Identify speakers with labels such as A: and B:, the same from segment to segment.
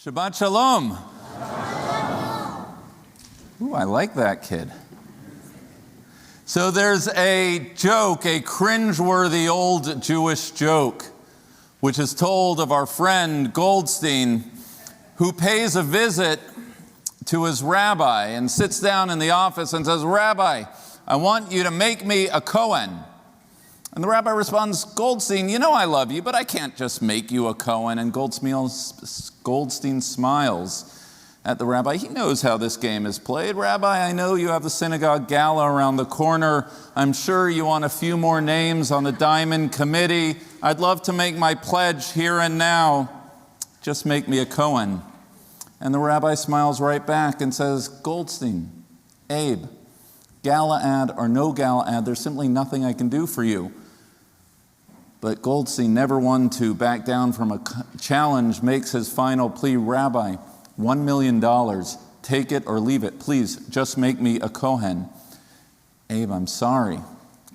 A: Shabbat Shalom. Ooh, I like that kid. So there's a joke, a cringeworthy old Jewish joke, which is told of our friend Goldstein, who pays a visit to his rabbi and sits down in the office and says, "Rabbi, I want you to make me a Kohen." And the rabbi responds, "Goldstein, you know I love you, but I can't just make you a Kohen." And Goldstein smiles at the rabbi. He knows how this game is played. "Rabbi, I know you have the synagogue gala around the corner. I'm sure you want a few more names on the Diamond Committee. I'd love to make my pledge here and now. Just make me a Kohen." And the rabbi smiles right back and says, "Goldstein, Abe, gala ad or no gala ad, there's simply nothing I can do for you." But Goldstein, never one to back down from a challenge, makes his final plea. "Rabbi, $1 million, take it or leave it. Please, just make me a Kohen." "Abe, I'm sorry.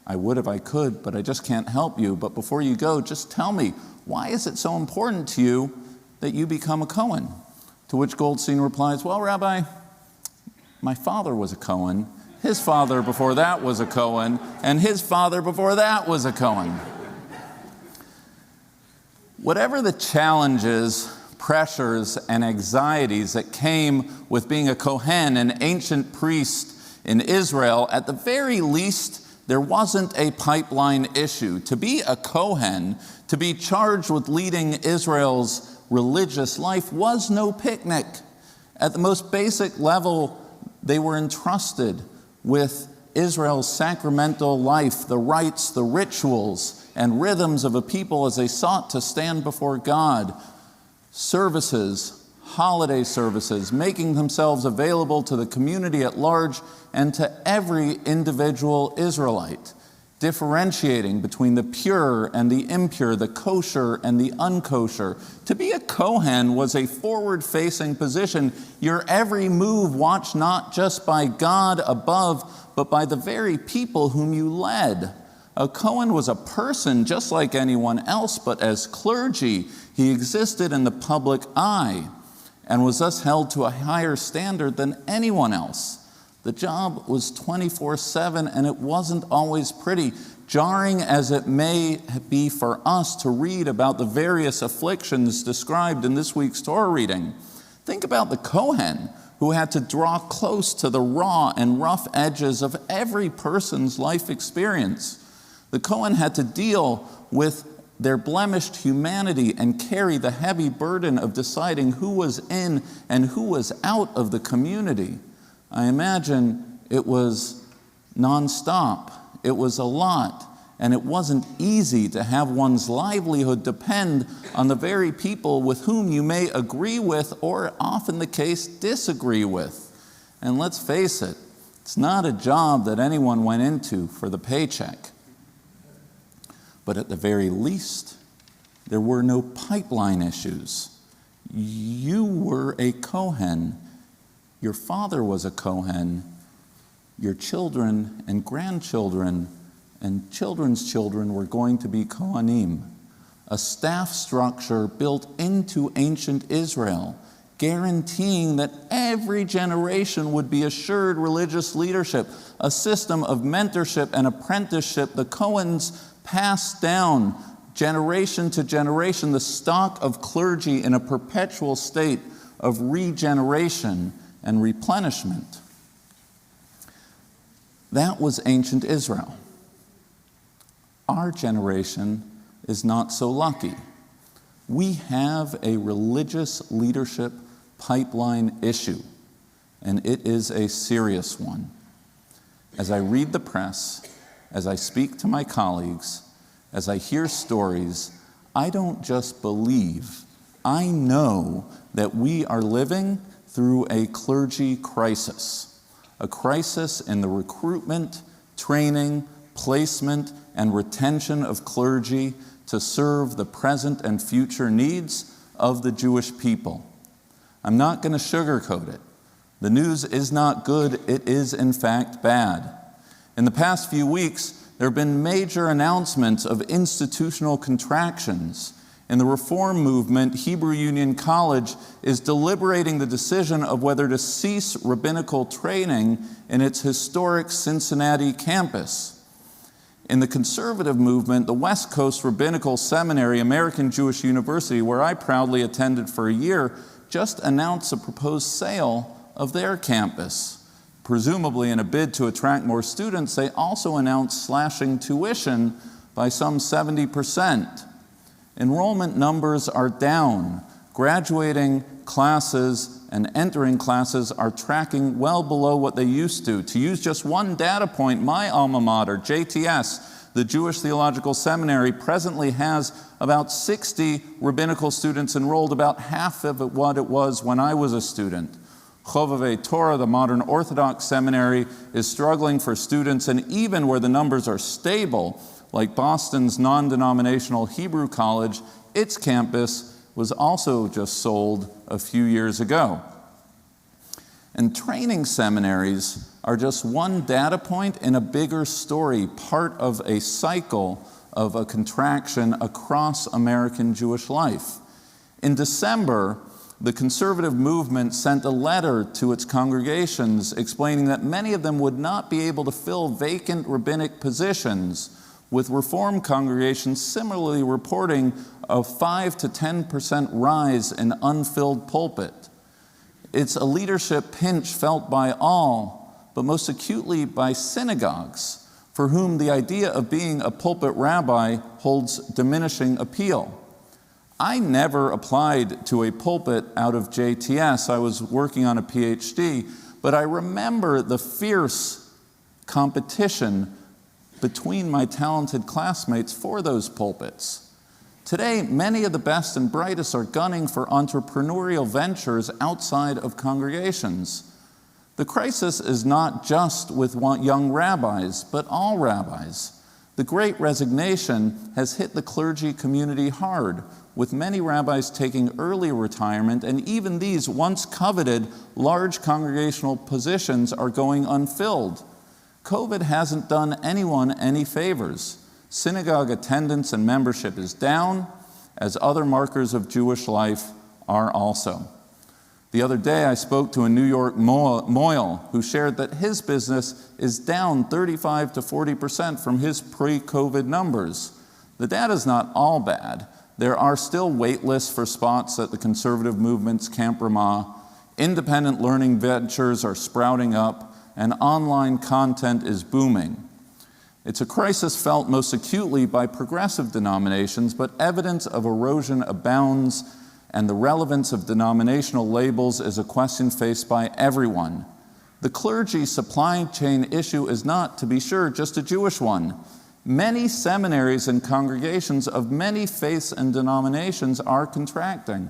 A: I would if I could, but I just can't help you. But before you go, just tell me, why is it so important to you that you become a Kohen?" To which Goldstein replies, "Well, Rabbi, my father was a Kohen, his father before that was a Kohen, and his father before that was a Kohen." Whatever the challenges, pressures, and anxieties that came with being a Kohen, an ancient priest in Israel, at the very least, there wasn't a pipeline issue. To be a Kohen, to be charged with leading Israel's religious life, was no picnic. At the most basic level, they were entrusted with Israel's sacramental life, the rites, the rituals, and rhythms of a people as they sought to stand before God. Services, holiday services, making themselves available to the community at large and to every individual Israelite, differentiating between the pure and the impure, the kosher and the unkosher. To be a Kohen was a forward-facing position, your every move watched not just by God above, but by the very people whom you led. A Kohen was a person just like anyone else, but as clergy, he existed in the public eye and was thus held to a higher standard than anyone else. The job was 24/7, and it wasn't always pretty, jarring as it may be for us to read about the various afflictions described in this week's Torah reading. Think about the Kohen, who had to draw close to the raw and rough edges of every person's life experience. The Kohen had to deal with their blemished humanity and carry the heavy burden of deciding who was in and who was out of the community. I imagine it was nonstop. It was a lot, and it wasn't easy to have one's livelihood depend on the very people with whom you may agree with or, often the case, disagree with. And let's face it, it's not a job that anyone went into for the paycheck. But at the very least, there were no pipeline issues. You were a Kohen. Your father was a Kohen. Your children and grandchildren and children's children were going to be Kohanim, a staff structure built into ancient Israel, guaranteeing that every generation would be assured religious leadership, a system of mentorship and apprenticeship. The Kohens passed down generation to generation the stock of clergy in a perpetual state of regeneration and replenishment. That was ancient Israel. Our generation is not so lucky. We have a religious leadership pipeline issue, and it is a serious one. As I read the press, as I speak to my colleagues, as I hear stories, I don't just believe, I know that we are living through a clergy crisis, a crisis in the recruitment, training, placement, and retention of clergy to serve the present and future needs of the Jewish people. I'm not going to sugarcoat it. The news is not good, it is in fact bad. In the past few weeks, there have been major announcements of institutional contractions In the Reform movement, Hebrew Union College is deliberating the decision of whether to cease rabbinical training in its historic Cincinnati campus. In the conservative movement, the West Coast Rabbinical Seminary, American Jewish University, where I proudly attended for a year, just announced a proposed sale of their campus. Presumably in a bid to attract more students, they also announced slashing tuition by some 70%. Enrollment numbers are down. Graduating classes and entering classes are tracking well below what they used to. To use just one data point, my alma mater, JTS, the Jewish Theological Seminary, presently has about 60 rabbinical students enrolled, about half of what it was when I was a student. Chovevei Torah, the modern Orthodox seminary, is struggling for students, and even where the numbers are stable, like Boston's non-denominational Hebrew College, its campus was also just sold a few years ago. And training seminaries are just one data point in a bigger story, part of a cycle of a contraction across American Jewish life. In December, the conservative movement sent a letter to its congregations explaining that many of them would not be able to fill vacant rabbinic positions, with Reform congregations similarly reporting a 5 to 10% rise in unfilled pulpit. It's a leadership pinch felt by all, but most acutely by synagogues, for whom the idea of being a pulpit rabbi holds diminishing appeal. I never applied to a pulpit out of JTS. I was working on a PhD, but I remember the fierce competition between my talented classmates for those pulpits. Today, many of the best and brightest are gunning for entrepreneurial ventures outside of congregations. The crisis is not just with young rabbis, but all rabbis. The Great Resignation has hit the clergy community hard, with many rabbis taking early retirement, and even these once coveted large congregational positions are going unfilled. COVID hasn't done anyone any favors. Synagogue attendance and membership is down, as other markers of Jewish life are also. The other day, I spoke to a New York mohel who shared that his business is down 35 to 40% from his pre-COVID numbers. The data's not all bad. There are still wait lists for spots at the conservative movement's Camp Ramah. Independent learning ventures are sprouting up, and online content is booming. It's a crisis felt most acutely by progressive denominations, but evidence of erosion abounds, and the relevance of denominational labels is a question faced by everyone. The clergy supply chain issue is not, to be sure, just a Jewish one. Many seminaries and congregations of many faiths and denominations are contracting.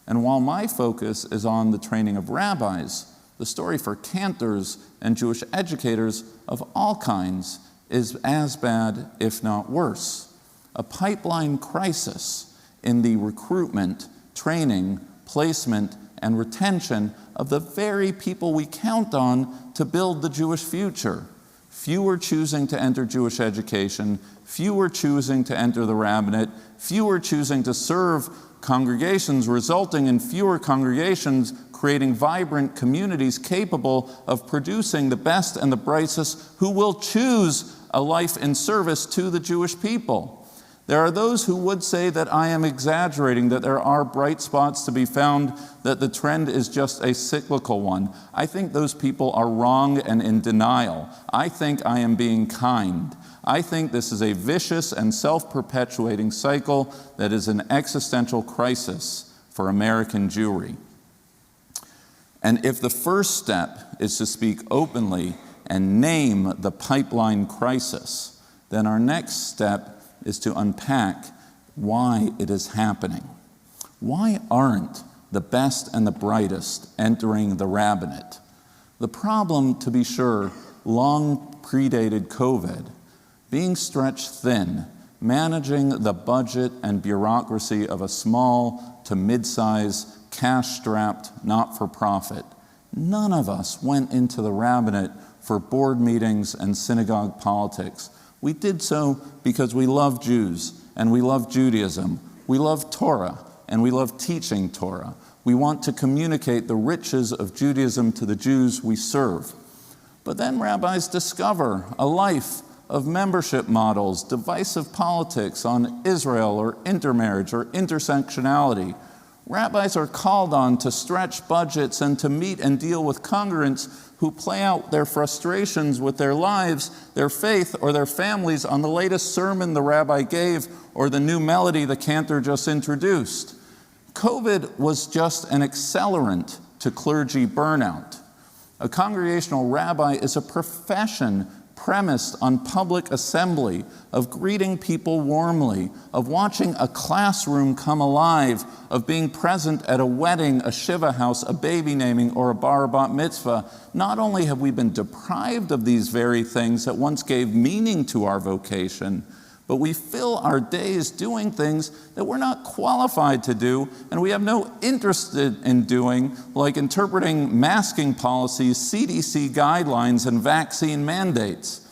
A: And while my focus is on the training of rabbis, the story for cantors and Jewish educators of all kinds is as bad, if not worse. A pipeline crisis in the recruitment, training, placement, and retention of the very people we count on to build the Jewish future. Fewer choosing to enter Jewish education, fewer choosing to enter the rabbinate, fewer choosing to serve congregations, resulting in fewer congregations creating vibrant communities capable of producing the best and the brightest who will choose a life in service to the Jewish people. There are those who would say that I am exaggerating, that there are bright spots to be found, that the trend is just a cyclical one. I think those people are wrong and in denial. I think I am being kind. I think this is a vicious and self-perpetuating cycle that is an existential crisis for American Jewry. And if the first step is to speak openly and name the pipeline crisis, then our next step is to unpack why it is happening. Why aren't the best and the brightest entering the rabbinate? The problem, to be sure, long predated COVID. Being stretched thin, managing the budget and bureaucracy of a small to mid-size, cash-strapped, not-for-profit. None of us went into the rabbinate for board meetings and synagogue politics. We did so because we love Jews and we love Judaism. We love Torah, and we love teaching Torah. We want to communicate the riches of Judaism to the Jews we serve. But then rabbis discover a life of membership models, divisive politics on Israel or intermarriage or intersectionality. Rabbis are called on to stretch budgets and to meet and deal with congregants who play out their frustrations with their lives, their faith, or their families on the latest sermon the rabbi gave or the new melody the cantor just introduced. COVID was just an accelerant to clergy burnout. A congregational rabbi is a profession premised on public assembly, of greeting people warmly, of watching a classroom come alive, of being present at a wedding, a shiva house, a baby naming, or a bar bat mitzvah. Not only have we been deprived of these very things that once gave meaning to our vocation, but we fill our days doing things that we're not qualified to do and we have no interest in doing, like interpreting masking policies, CDC guidelines, and vaccine mandates.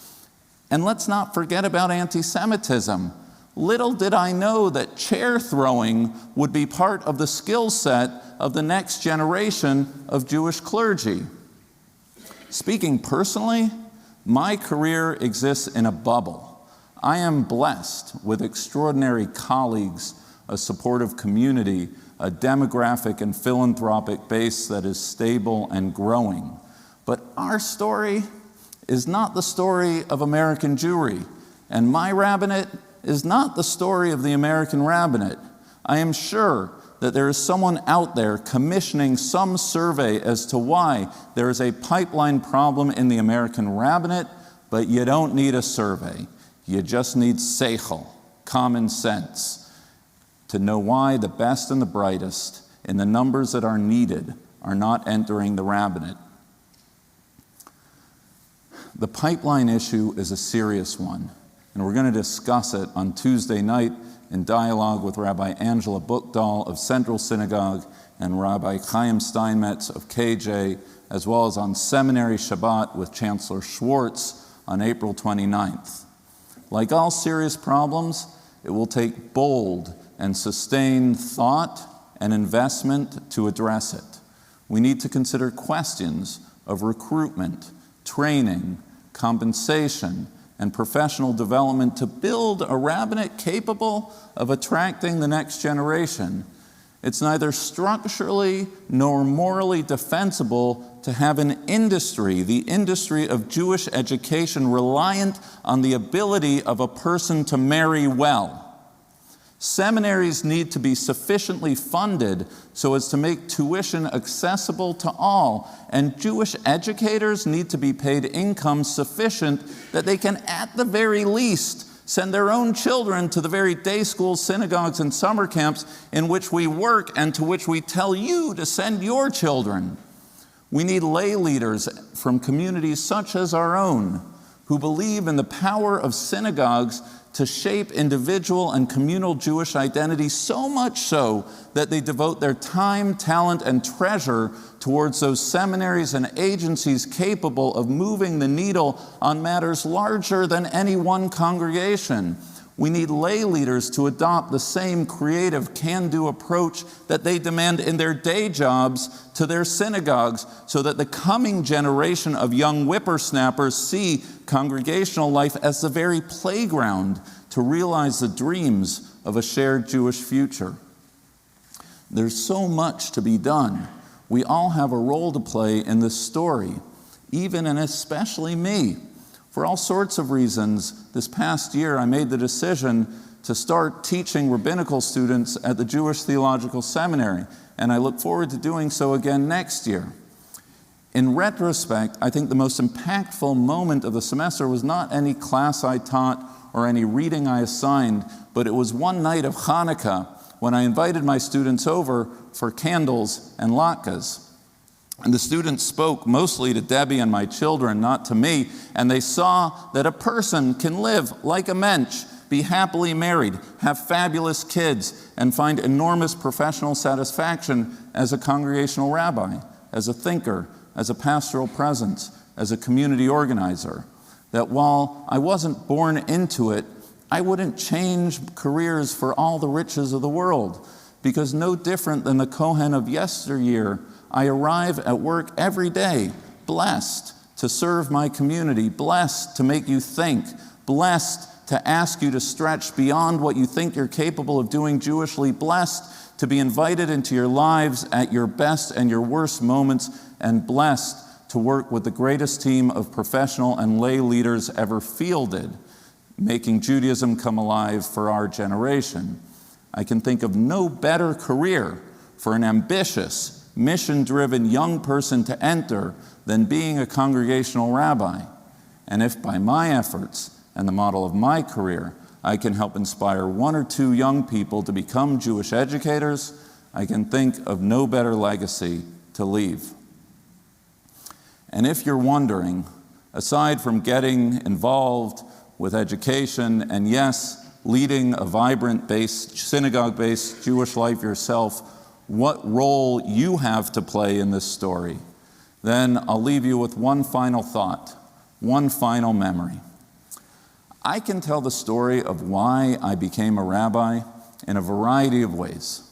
A: And let's not forget about anti-Semitism. Little did I know that chair throwing would be part of the skill set of the next generation of Jewish clergy. Speaking personally, my career exists in a bubble. I am blessed with extraordinary colleagues, a supportive community, a demographic and philanthropic base that is stable and growing. But our story is not the story of American Jewry, and my rabbinate is not the story of the American rabbinate. I am sure that there is someone out there commissioning some survey as to why there is a pipeline problem in the American rabbinate, but you don't need a survey. You just need seichel, common sense, to know why the best and the brightest in the numbers that are needed are not entering the rabbinate. The pipeline issue is a serious one, and we're going to discuss it on Tuesday night in dialogue with Rabbi Angela Buchdahl of Central Synagogue and Rabbi Chaim Steinmetz of KJ, as well as on Seminary Shabbat with Chancellor Schwartz on April 29th. Like all serious problems, it will take bold and sustained thought and investment to address it. We need to consider questions of recruitment, training, compensation, and professional development to build a rabbinate capable of attracting the next generation. It's neither structurally nor morally defensible to have an industry, the industry of Jewish education, reliant on the ability of a person to marry well. Seminaries need to be sufficiently funded so as to make tuition accessible to all, and Jewish educators need to be paid income sufficient that they can, at the very least, send their own children to the very day schools, synagogues, and summer camps in which we work and to which we tell you to send your children. We need lay leaders from communities such as our own who believe in the power of synagogues to shape individual and communal Jewish identity, so much so that they devote their time, talent, and treasure towards those seminaries and agencies capable of moving the needle on matters larger than any one congregation. We need lay leaders to adopt the same creative, can-do approach that they demand in their day jobs to their synagogues, so that the coming generation of young whippersnappers see congregational life as the very playground to realize the dreams of a shared Jewish future. There's so much to be done. We all have a role to play in this story, even and especially me. For all sorts of reasons, this past year I made the decision to start teaching rabbinical students at the Jewish Theological Seminary, and I look forward to doing so again next year. In retrospect, I think the most impactful moment of the semester was not any class I taught or any reading I assigned, but it was one night of Hanukkah when I invited my students over for candles and latkes. And the students spoke mostly to Debbie and my children, not to me, and they saw that a person can live like a mensch, be happily married, have fabulous kids, and find enormous professional satisfaction as a congregational rabbi, as a thinker, as a pastoral presence, as a community organizer. That while I wasn't born into it, I wouldn't change careers for all the riches of the world, because no different than the Kohen of yesteryear, I arrive at work every day, blessed to serve my community, blessed to make you think, blessed to ask you to stretch beyond what you think you're capable of doing Jewishly, blessed to be invited into your lives at your best and your worst moments, and blessed to work with the greatest team of professional and lay leaders ever fielded, making Judaism come alive for our generation. I can think of no better career for an ambitious, mission-driven young person to enter than being a congregational rabbi. And if by my efforts and the model of my career, I can help inspire one or two young people to become Jewish educators, I can think of no better legacy to leave. And if you're wondering, aside from getting involved with education and, yes, leading a vibrant synagogue-based Jewish life yourself, what role you have to play in this story, then I'll leave you with one final thought, one final memory. I can tell the story of why I became a rabbi in a variety of ways,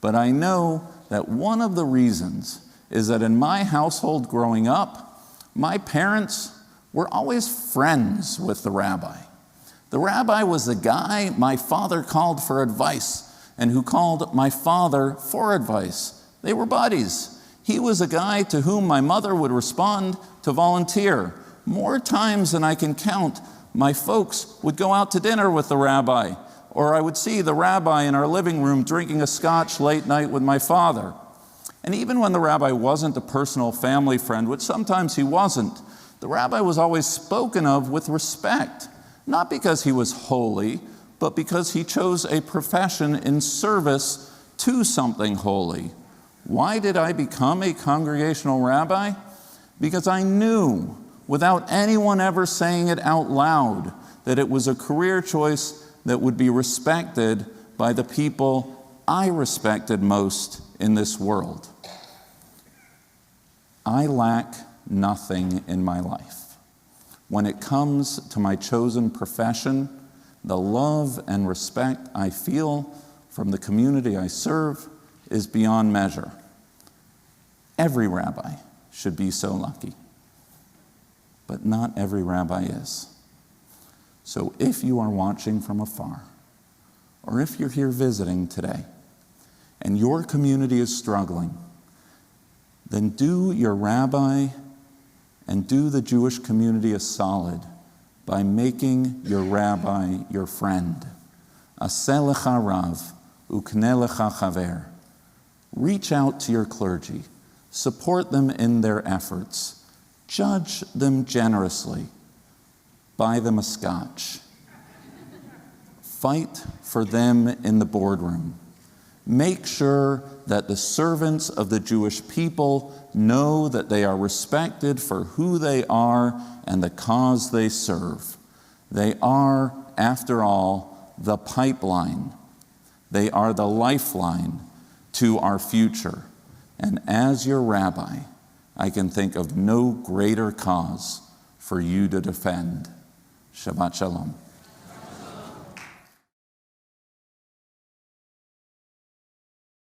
A: but I know that one of the reasons is that in my household growing up, my parents were always friends with the rabbi. The rabbi was the guy my father called for advice and who called my father for advice. They were buddies. He was a guy to whom my mother would respond to volunteer. More times than I can count, my folks would go out to dinner with the rabbi, or I would see the rabbi in our living room drinking a scotch late night with my father. And even when the rabbi wasn't a personal family friend, which sometimes he wasn't, the rabbi was always spoken of with respect, not because he was holy, but because he chose a profession in service to something holy. Why did I become a congregational rabbi? Because I knew, without anyone ever saying it out loud, that it was a career choice that would be respected by the people I respected most in this world. I lack nothing in my life. When it comes to my chosen profession, the love and respect I feel from the community I serve is beyond measure. Every rabbi should be so lucky, but not every rabbi is. So if you are watching from afar, or if you're here visiting today, and your community is struggling, then do your rabbi and do the Jewish community a solid by making your rabbi your friend. Aseh lecha rav, ukneh lecha chaver. Reach out to your clergy. Support them in their efforts. Judge them generously. Buy them a scotch. Fight for them in the boardroom. Make sure that the servants of the Jewish people know that they are respected for who they are and the cause they serve. They are, after all, the pipeline. They are the lifeline to our future. And as your rabbi, I can think of no greater cause for you to defend. Shabbat Shalom.